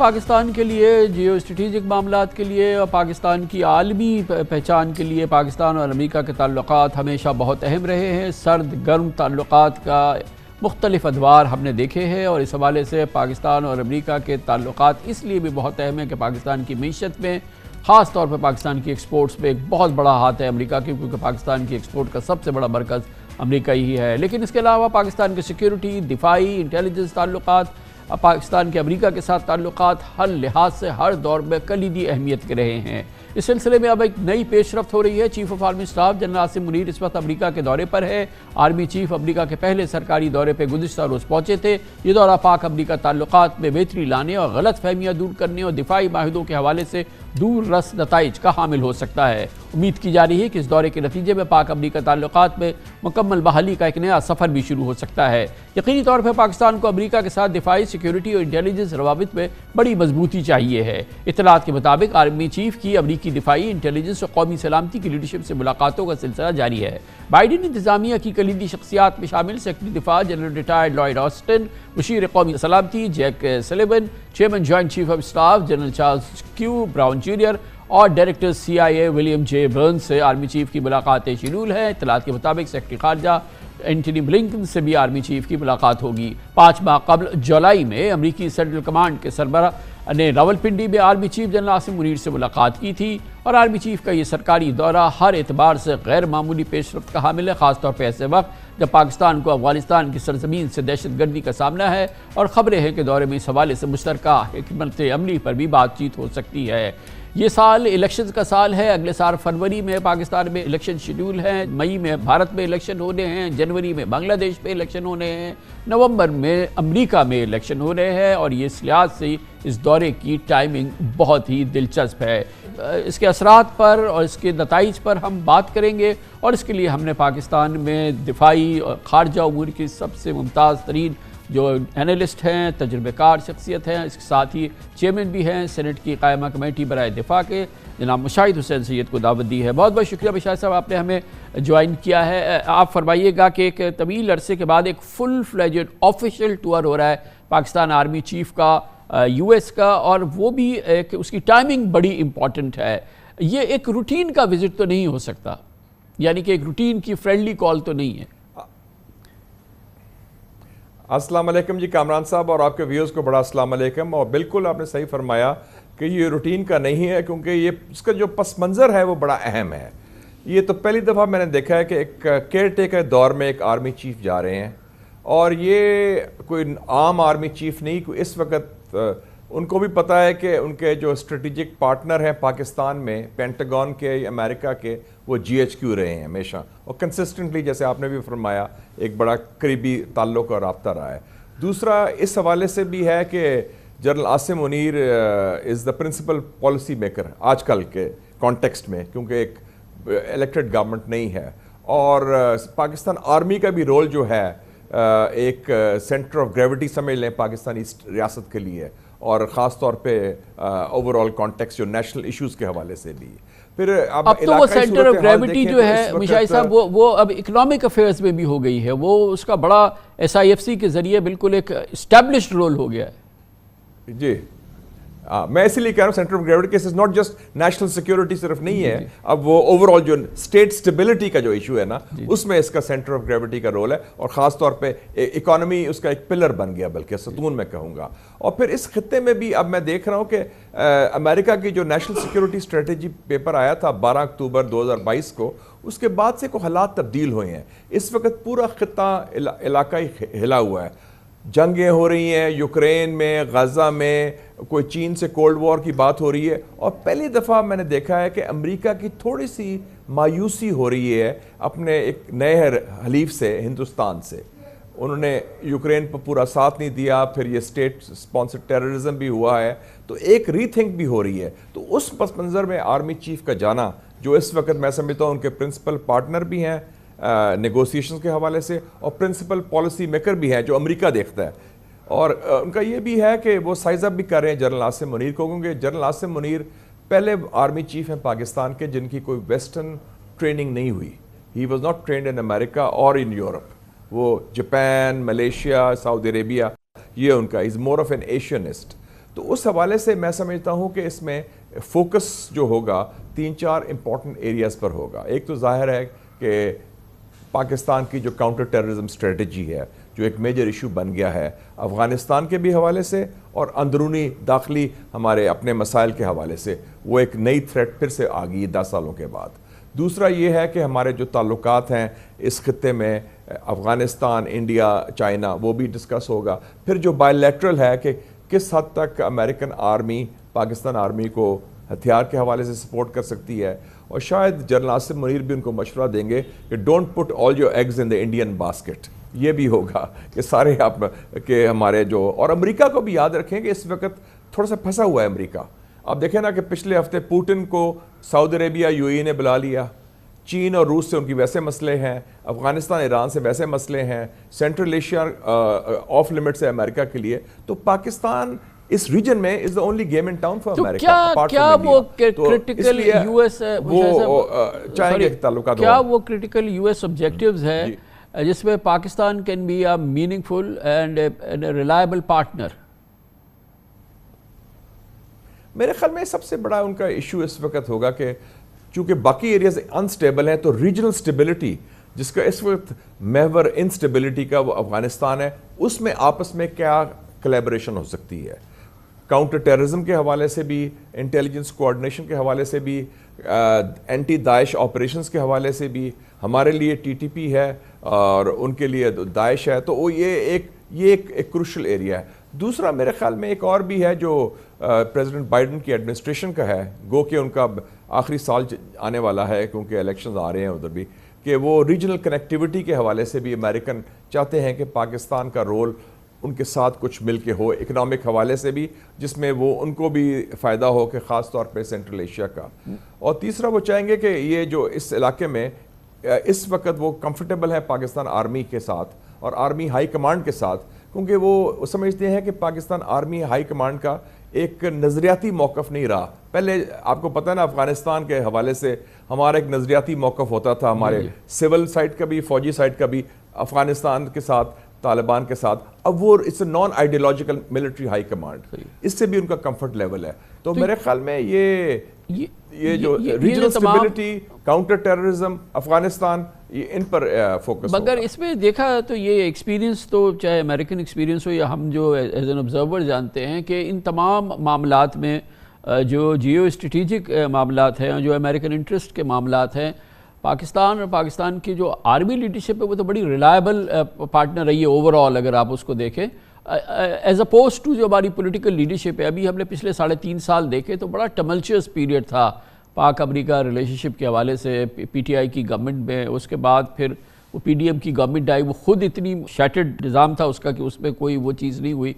پاکستان کے لیے جیو اسٹریٹجک معاملات کے لیے اور پاکستان کی عالمی پہچان کے لیے پاکستان اور امریکہ کے تعلقات ہمیشہ بہت اہم رہے ہیں۔ سرد گرم تعلقات کا مختلف ادوار ہم نے دیکھے ہیں اور اس حوالے سے پاکستان اور امریکہ کے تعلقات اس لیے بھی بہت اہم ہیں کہ پاکستان کی معیشت میں خاص طور پر پاکستان کی ایکسپورٹس پہ ایک بہت بڑا ہاتھ ہے امریکہ کی، کیونکہ پاکستان کی ایکسپورٹ کا سب سے بڑا مرکز امریکہ ہی ہے۔ لیکن اس کے علاوہ پاکستان کے سیکیورٹی، دفاعی، انٹیلیجنس تعلقات، پاکستان کے امریکہ کے ساتھ تعلقات ہر لحاظ سے ہر دور میں کلیدی اہمیت کے رہے ہیں۔ اس سلسلے میں اب ایک نئی پیش رفت ہو رہی ہے۔ Chief of army staff general Asim Munir اس وقت امریکہ کے دورے پر ہے۔ آرمی چیف امریکہ کے پہلے سرکاری دورے پہ گزشتہ روز پہنچے تھے۔ یہ دورہ پاک امریکہ تعلقات میں بہتری لانے اور غلط فہمیاں دور کرنے اور دفاعی معاہدوں کے حوالے سے دور رس نتائج کا حامل ہو سکتا ہے۔ امید کی جا رہی ہے کہ اس دورے کے نتیجے میں پاک امریکہ تعلقات میں مکمل بحالی کا ایک نیا سفر بھی شروع ہو سکتا ہے۔ یقینی طور پر پاکستان کو امریکہ کے ساتھ دفاعی، سیکیورٹی اور انٹیلیجنس روابط میں بڑی مضبوطی چاہیے ہے۔ اطلاعات کے مطابق آرمی چیف کی امریکی دفاعی، انٹیلیجنس اور قومی سلامتی کی لیڈرشپ سے ملاقاتوں کا سلسلہ جاری ہے۔ بائیڈن انتظامیہ کی کلیدی شخصیات میں شامل سیکرٹری دفاع جنرل ریٹائرڈ لائیڈ آسٹن، مشیر قومی سلامتی Jake Sullivan, chairman joint chief of staff general Charles Q Brown junior اور director CIA William J Burns سے آرمی چیف کی ملاقاتیں شیڈول ہیں۔ اطلاعات کے مطابق سیکرٹری خارجہ اینٹونی بلنکن سے بھی آرمی چیف کی ملاقات ہوگی۔ 5 ماہ قبل جولائی میں امریکی سینٹرل کمانڈ کے سربراہ نے راولپنڈی میں army chief general Asim Munir سے ملاقات کی تھی اور آرمی چیف کا یہ سرکاری دورہ ہر اعتبار سے غیر معمولی پیش رفت کا حامل ہے، خاص طور پہ ایسے وقت جب پاکستان کو افغانستان کی سرزمین سے دہشت گردی کا سامنا ہے اور خبریں ہیں کہ دورے میں اس حوالے سے مشترکہ حکمت عملی پر بھی بات چیت ہو سکتی ہے۔ یہ سال الیکشنز کا سال ہے۔ اگلے سال فروری میں پاکستان میں الیکشن شیڈول ہیں، مئی میں بھارت میں الیکشن ہونے ہیں، جنوری میں بنگلہ دیش میں الیکشن ہونے ہیں، نومبر میں امریکہ میں الیکشن ہو رہے ہیں اور یہ اس لحاظ سے اس دورے کی ٹائمنگ بہت ہی دلچسپ ہے۔ اس کے اثرات پر اور اس کے نتائج پر ہم بات کریں گے اور اس کے لیے ہم نے پاکستان میں دفاعی اور خارجہ امور کی سب سے ممتاز ترین جو انالسٹ ہیں، تجربہ کار شخصیت ہیں، اس کے ساتھ ہی چیئرمین بھی ہیں سینٹ کی قائمہ کمیٹی برائے دفاع کے، جناب مشاہد حسین سید کو دعوت دی ہے۔ بہت بہت شکریہ مشاہد صاحب، آپ نے ہمیں جوائن کیا ہے۔ آپ فرمائیے گا کہ ایک طویل عرصے کے بعد ایک فل فلیجڈ آفیشیل ٹور ہو رہا ہے پاکستان آرمی چیف کا US کا، اور وہ بھی ایک اس کی ٹائمنگ بڑی امپورٹنٹ ہے۔ یہ ایک روٹین کا وزٹ تو نہیں ہو سکتا، یعنی کہ ایک روٹین کی فرینڈلی کال تو نہیں ہے۔ السلام علیکم جی کامران صاحب اور آپ کے ویورز کو بڑا السلام علیکم۔ اور بالکل آپ نے صحیح فرمایا کہ یہ روٹین کا نہیں ہے، کیونکہ یہ اس کا جو پس منظر ہے وہ بڑا اہم ہے۔ یہ تو پہلی دفعہ میں نے دیکھا ہے کہ ایک کیئر ٹیکر دور میں ایک آرمی چیف جا رہے ہیں، اور یہ کوئی عام آرمی چیف نہیں، کوئی اس وقت ان کو بھی پتہ ہے کہ ان کے جو اسٹریٹجک پارٹنر ہیں پاکستان میں، پینٹاگون کے، امریکہ کے، وہ GHQ رہے ہیں ہمیشہ، اور کنسسٹنٹلی جیسے آپ نے بھی فرمایا ایک بڑا قریبی تعلق اور رابطہ رہا ہے۔ دوسرا اس حوالے سے بھی ہے کہ جنرل عاصم منیر از دا پرنسپل پالیسی میکر آج کل کے کانٹیکسٹ میں، کیونکہ ایک الیکٹڈ گورنمنٹ نہیں ہے، اور پاکستان آرمی کا بھی رول جو ہے ایک سینٹر آف گریوٹی سمجھ لیں پاکستانی ریاست کے لیے، اور خاص طور پہ اوور آل کانٹیکس جو نیشنل ایشوز کے حوالے سے بھی۔ پھر اب تو وہ سینٹر آف گریوٹی جو ہے مشاہد صاحب وہ اب اکنامک افیئرز میں بھی ہو گئی ہے، وہ اس کا بڑا SIFC کے ذریعے بالکل ایک اسٹیبلشڈ رول ہو گیا ہے۔ جی میں اسی لیے کہہ رہا ہوں centre of gravity case is not just national security صرف نہیں ہے، اب وہ اوور آل جو اسٹیٹ اسٹیبلٹی کا جو ایشو ہے نا، اس میں اس کا سینٹر آف گریوٹی کا رول ہے، اور خاص طور پہ اکانومی اس کا ایک پلر بن گیا، بلکہ ستون میں کہوں گا۔ اور پھر اس خطے میں بھی اب میں دیکھ رہا ہوں کہ امریکہ کی جو نیشنل سیکیورٹی اسٹریٹجی پیپر آیا تھا 12 اکتوبر 2022 کو، اس کے بعد سے کوئی حالات تبدیل ہوئے ہیں۔ اس وقت پورا خطہ علاقائی ہلا ہوا ہے، جنگیں ہو رہی ہیں یوکرین میں، غزہ میں، کوئی چین سے کولڈ وار کی بات ہو رہی ہے، اور پہلی دفعہ میں نے دیکھا ہے کہ امریکہ کی تھوڑی سی مایوسی ہو رہی ہے اپنے ایک نئے حلیف سے، ہندوستان سے۔ انہوں نے یوکرین پر پورا ساتھ نہیں دیا، پھر یہ اسٹیٹ اسپانسر ٹیررزم بھی ہوا ہے، تو ایک ری تھنک بھی ہو رہی ہے۔ تو اس پس منظر میں آرمی چیف کا جانا، جو اس وقت میں سمجھتا ہوں ان کے پرنسپل پارٹنر بھی ہیں نیگوسیشنز کے حوالے سے، اور پرنسپل پالیسی میکر بھی ہیں جو امریکہ دیکھتا ہے، اور ان کا یہ بھی ہے کہ وہ سائز اپ بھی کر رہے ہیں جنرل عاصم منیر کو، کیونکہ جنرل عاصم منیر پہلے آرمی چیف ہیں پاکستان کے جن کی کوئی ویسٹرن ٹریننگ نہیں ہوئی۔ ہی واز ناٹ ٹرینڈ ان امریکہ اور ان یورپ، وہ جاپان، ملیشیا، سعودی عربیہ، یہ ان کا از مور آف این ایشینسٹ۔ تو اس حوالے سے میں سمجھتا ہوں کہ اس میں فوکس جو ہوگا 3-4 امپورٹنٹ ایریاز پر ہوگا. ایک تو ظاہر ہے کہ پاکستان کی جو کاؤنٹر ٹیررزم اسٹریٹجی ہے جو ایک میجر ایشو بن گیا ہے افغانستان کے بھی حوالے سے اور اندرونی داخلی ہمارے اپنے مسائل کے حوالے سے, وہ ایک نئی تھریٹ پھر سے آ گئی 10 سالوں کے بعد. دوسرا یہ ہے کہ ہمارے جو تعلقات ہیں اس خطے میں افغانستان, انڈیا, چائنا, وہ بھی ڈسکس ہوگا. پھر جو بائی لیٹرل ہے کہ کس حد تک امریکن آرمی پاکستان آرمی کو ہتھیار کے حوالے سے سپورٹ کر سکتی ہے, اور شاید جنرل آصف منیر بھی ان کو مشورہ دیں گے کہ don't put all your eggs in the Indian basket. یہ بھی ہوگا کہ سارے آپ کہ ہمارے جو, اور امریکہ کو بھی یاد رکھیں کہ اس وقت تھوڑا سا پھنسا ہوا ہے امریکہ. آپ دیکھیں نا کہ پچھلے ہفتے پوٹن کو سعودی عربیہ UAE نے بلا لیا, چین اور روس سے ان کی ویسے مسئلے ہیں, افغانستان ایران سے ویسے مسئلے ہیں, سینٹرل ایشیا آف لمٹس ہے امریکہ کے لیے. تو پاکستان اس ریجن میں is the only game in town for امریکہ. کیا وہ کرٹیکل یو ایس چاہیں گے تعلقات, کیا وہ کرٹیکل یو ایس آبجیکٹیوز ہیں جس میں Pakistan can be a meaningful and reliable partner? میرے خیال میں سب سے بڑا ان کا ایشو اس وقت ہوگا کہ چونکہ باقی ایریاز انسٹیبل ہیں تو ریجنل سٹیبلٹی جس کا اس وقت محور انسٹیبلٹی کا وہ افغانستان ہے, اس میں آپس میں کیا کلیبریشن ہو سکتی ہے. کاؤنٹر ٹیررزم کے حوالے سے بھی, انٹیلیجنس کوآرڈینیشن کے حوالے سے بھی, اینٹی داعش آپریشنز کے حوالے سے بھی. ہمارے لیے TTP ہے اور ان کے لیے داعش ہے, تو یہ ایک کروشل ایریا ہے. دوسرا میرے خیال میں ایک اور بھی ہے جو پریزیڈنٹ بائیڈن کی ایڈمنسٹریشن کا ہے, گو کہ ان کا آخری سال آنے والا ہے کیونکہ الیکشنز آ رہے ہیں ادھر بھی, کہ وہ ریجنل کنیکٹیوٹی کے حوالے سے بھی امریکن چاہتے ہیں کہ پاکستان کا رول ان کے ساتھ کچھ مل کے ہو, اکنامک حوالے سے بھی جس میں وہ ان کو بھی فائدہ ہو کہ خاص طور پہ سینٹرل ایشیا کا. اور تیسرا وہ چاہیں گے کہ یہ جو اس علاقے میں اس وقت وہ کمفرٹیبل ہے پاکستان آرمی کے ساتھ اور آرمی ہائی کمانڈ کے ساتھ, کیونکہ وہ سمجھتے ہیں کہ پاکستان آرمی ہائی کمانڈ کا ایک نظریاتی موقف نہیں رہا. پہلے آپ کو پتہ ہے نا افغانستان کے حوالے سے ہمارا ایک نظریاتی موقف ہوتا تھا, ہمارے سول سائڈ کا بھی فوجی سائڈ کا بھی, افغانستان کے ساتھ طالبان کے ساتھ. اب وہ it's a non ideological military high command, اس سے بھی ان کا کمفرٹ لیول ہے. تو میرے خیال میں یہ جو regional stability, counter terrorism, Afghanistan, ان پر فوکس. مگر اس میں دیکھا تو یہ ایکسپیرینس تو چاہے امریکن ایکسپیرینس ہو یا ہم جو ایز این آبزرور جانتے ہیں کہ ان تمام معاملات میں جو جیو اسٹریٹجک معاملات ہیں, جو امریکن انٹرسٹ کے معاملات ہیں, پاکستان اور پاکستان کی جو آرمی لیڈرشپ ہے وہ تو بڑی ریلائبل پارٹنر رہی ہے اوور آل اگر آپ اس کو دیکھیں, ایز اپوز ٹو جو ہماری پولیٹیکل لیڈرشپ ہے. ابھی ہم نے پچھلے 3.5 سال دیکھے تو بڑا ٹملچیس پیریڈ تھا پاک امریکہ ریلیشن شپ کے حوالے سے, PTI کی گورنمنٹ میں, اس کے بعد پھر وہ PDM کی گورنمنٹ آئی, وہ خود اتنی شیٹرڈ نظام تھا اس کا کہ اس میں کوئی وہ چیز نہیں ہوئی.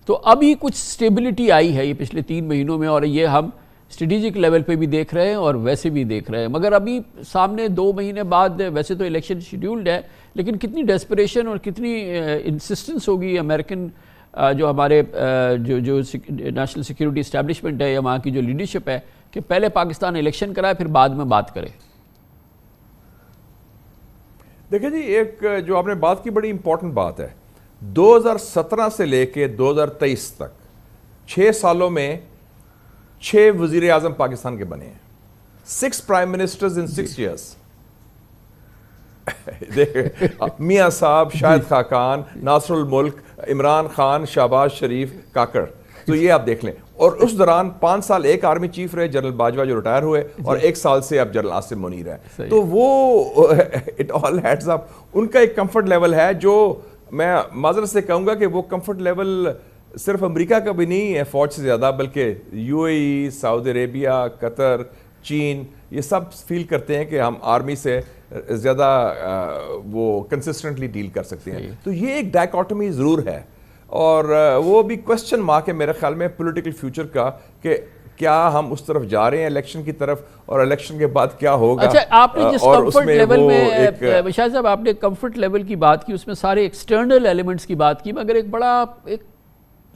تو ابھی کچھ سٹیبلٹی آئی ہے یہ پچھلے 3 مہینوں میں, اور یہ ہم اسٹریٹجک لیول پہ بھی دیکھ رہے ہیں اور ویسے بھی دیکھ رہے ہیں. مگر ابھی سامنے 2 مہینے بعد ویسے تو الیکشن شیڈیولڈ ہے, لیکن کتنی ڈیسپریشن اور کتنی انسسٹنس ہوگی امریکن جو ہمارے جو نیشنل سیکیورٹی اسٹیبلشمنٹ ہے یا وہاں کی جو لیڈرشپ ہے کہ پہلے پاکستان الیکشن کرائے پھر بعد میں بات کرے. دیکھیں جی, ایک جو آپ نے بات کی بڑی امپورٹنٹ بات ہے, 2017 سے لے کے 2023 تک 6 سالوں میں 6 وزیر اعظم پاکستان کے بنے ہیں, 6 پرائم منسٹرز ان 6 ایئرس. میاں صاحب, شاہد خاقان, ناصر الملک, عمران خان, شہباز شریف, کاکڑ. تو یہ آپ دیکھ لیں. اور اس دوران 5 سال ایک آرمی چیف رہے جنرل باجوہ جو ریٹائر ہوئے, اور 1 سال سے اب جنرل آصف منیر ہے. تو وہ اٹ آل ہیڈز اپ, ان کا ایک کمفرٹ لیول ہے جو میں معذرت سے کہوں گا کہ وہ کمفرٹ لیول صرف امریکہ کا بھی نہیں ہے فوج سے زیادہ, بلکہ UAE, سعودی عربیہ, قطر, چین, یہ سب فیل کرتے ہیں کہ ہم آرمی سے زیادہ وہ کنسسٹنٹلی ڈیل کر سکتے ہیں. تو یہ ایک ڈائیکاٹمی ضرور ہے, اور وہ بھی کوسچن مارک ہے میرے خیال میں پولیٹیکل فیوچر کا کہ کیا ہم اس طرف جا رہے ہیں الیکشن کی طرف, اور الیکشن کے بعد کیا ہوگا. اچھا, آپ نے جس کمفرٹ لیول میں شاہ صاحب آپ نے کمفرٹ لیول کی بات کی, اس میں سارے ایکسٹرنل ایلیمنٹس کی بات کی, مگر ایک بڑا ایک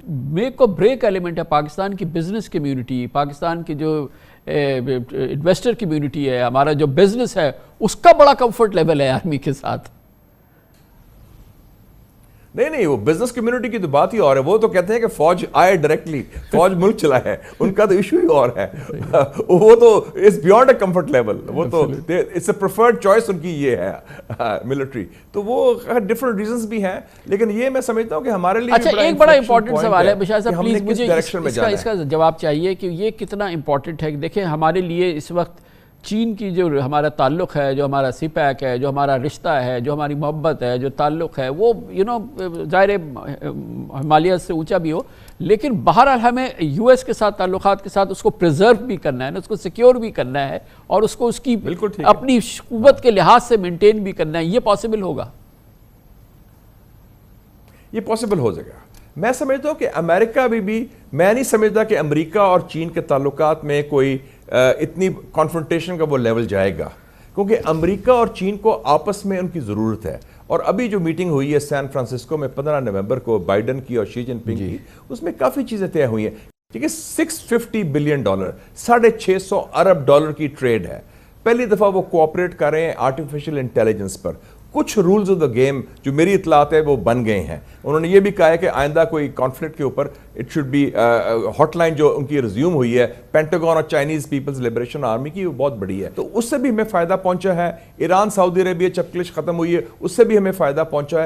میک اور بریک ایلیمنٹ ہے پاکستان کی بزنس کمیونٹی, پاکستان کی جو انویسٹر کمیونٹی ہے, ہمارا جو بزنس ہے, اس کا بڑا کمفرٹ لیول ہے آرمی کے ساتھ. نہیں وہ بزنس کمیونٹی کی تو بات ہی اور ہے. وہ تو کہتے ہیں کہ فوج آئے ڈائریکٹلی, فوج ملک چلائے, ان کا تو ایشو ہی اور ہے. وہ تو it's beyond a comfort level, وہ تو اٹس اے پریفرڈ چوائس ان کی یہ ہے ملٹری. تو وہ ڈفرنٹ ریزنس بھی ہیں, لیکن یہ میں سمجھتا ہوں کہ ہمارے لیے اچھا ایک بڑا امپورٹنٹ سوال ہے بشار صاحب, پلیز مجھے اس کا جواب چاہیے کہ یہ کتنا امپورٹنٹ ہے. دیکھیں ہمارے لیے اس وقت چین کی جو ہمارا تعلق ہے, جو ہمارا سی پیک ہے, جو ہمارا رشتہ ہے, جو ہماری محبت ہے, جو تعلق ہے, وہ ظاہر ہمالیہ سے اونچا بھی ہو, لیکن بہرحال ہمیں یو ایس کے ساتھ تعلقات کے ساتھ اس کو پریزرو بھی کرنا ہے نا, اس کو سیکیور بھی کرنا ہے, اور اس کو اس کی اپنی قوت کے لحاظ سے مینٹین بھی کرنا ہے. یہ پاسبل ہوگا؟ یہ پاسبل ہو جائے گا. میں سمجھتا ہوں کہ امریکہ بھی میں نہیں سمجھتا کہ امریکہ اور چین کے تعلقات میں کوئی اتنی کانفرنٹیشن کا وہ لیول جائے گا, کیونکہ امریکہ اور چین کو آپس میں ان کی ضرورت ہے. اور ابھی جو میٹنگ ہوئی ہے سین فرانسسکو میں 15 نومبر کو بائیڈن کی اور شی جن پنگ کی, اس میں کافی چیزیں طے ہوئی ہیں. ٹھیک ہے, $650 بلین, $650 ارب کی ٹریڈ ہے. پہلی دفعہ وہ کوآپریٹ کر رہے ہیں آرٹیفیشل انٹیلیجنس پر. کچھ رولز آف دا گیم جو میری اطلاعات ہے وہ بن گئے ہیں. انہوں نے یہ بھی کہا ہے کہ آئندہ کوئی کانفلکٹ کے اوپر it should be hot line جو ان کی ریزیوم ہوئی ہے پینٹاگون اور چائنیز پیپلز لبریشن آرمی کی, وہ بہت بڑی ہے. تو اس سے بھی ہمیں فائدہ پہنچا ہے. ایران سعودی عربیہ چپکلش ختم ہوئی ہے, اس سے بھی ہمیں فائدہ پہنچا ہے.